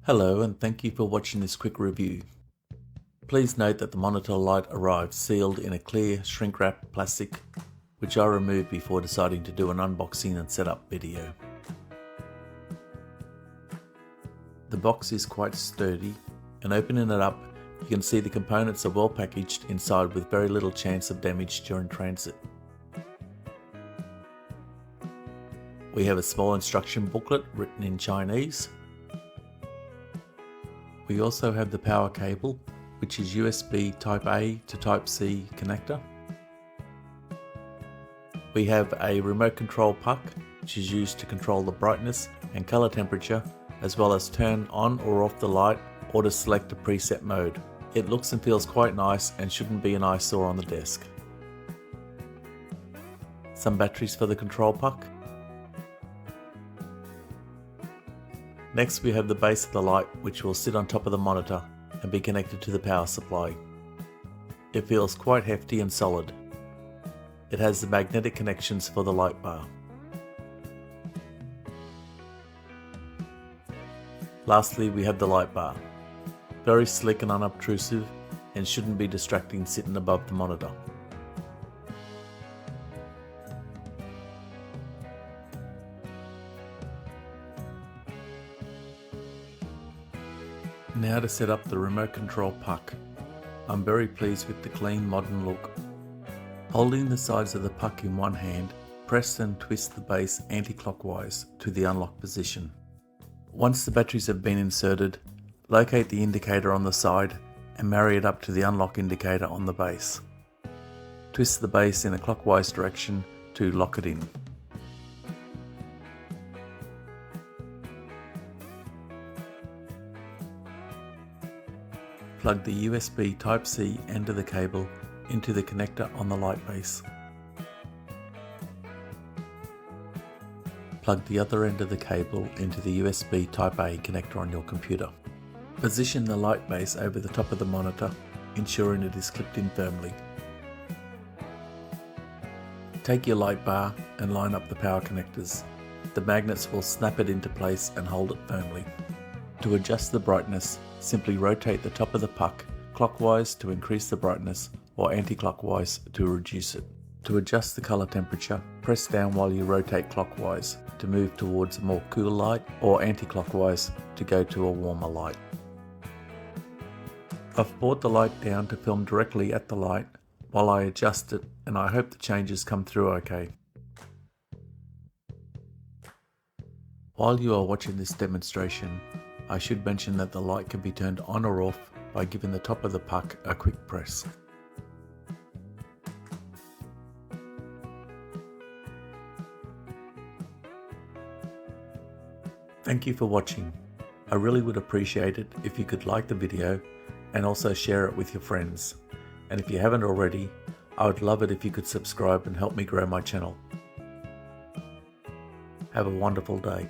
Hello and thank you for watching this quick review. Please note that the monitor light arrived sealed in a clear shrink wrap plastic, which I removed before deciding to do an unboxing and setup video. The box is quite sturdy, and opening it up you can see the components are well packaged inside with very little chance of damage during transit. We have a small instruction booklet written in Chinese. We also have the power cable, which is USB Type A to Type C connector. We have a remote control puck, which is used to control the brightness and color temperature, as well as turn on or off the light or to select a preset mode. It looks and feels quite nice and shouldn't be an eyesore on the desk. Some batteries for the control puck. Next we have the base of the light, which will sit on top of the monitor and be connected to the power supply. It feels quite hefty and solid. It has the magnetic connections for the light bar. Lastly, we have the light bar. Very slick and unobtrusive, and shouldn't be distracting sitting above the monitor. Now to set up the remote control puck. I'm very pleased with the clean modern look. Holding the sides of the puck in one hand, press and twist the base anti-clockwise to the unlock position. Once the batteries have been inserted, locate the indicator on the side and marry it up to the unlock indicator on the base. Twist the base in a clockwise direction to lock it in. Plug the USB Type-C end of the cable into the connector on the light base. Plug the other end of the cable into the USB Type-A connector on your computer. Position the light base over the top of the monitor, ensuring it is clipped in firmly. Take your light bar and line up the power connectors. The magnets will snap it into place and hold it firmly. To adjust the brightness, simply rotate the top of the puck clockwise to increase the brightness or anti-clockwise to reduce it. To adjust the color temperature, press down while you rotate clockwise to move towards a more cool light or anti-clockwise to go to a warmer light. I've brought the light down to film directly at the light while I adjust it, and I hope the changes come through okay. While you are watching this demonstration, I should mention that the light can be turned on or off by giving the top of the puck a quick press. Thank you for watching. I really would appreciate it if you could like the video and also share it with your friends. And if you haven't already, I would love it if you could subscribe and help me grow my channel. Have a wonderful day.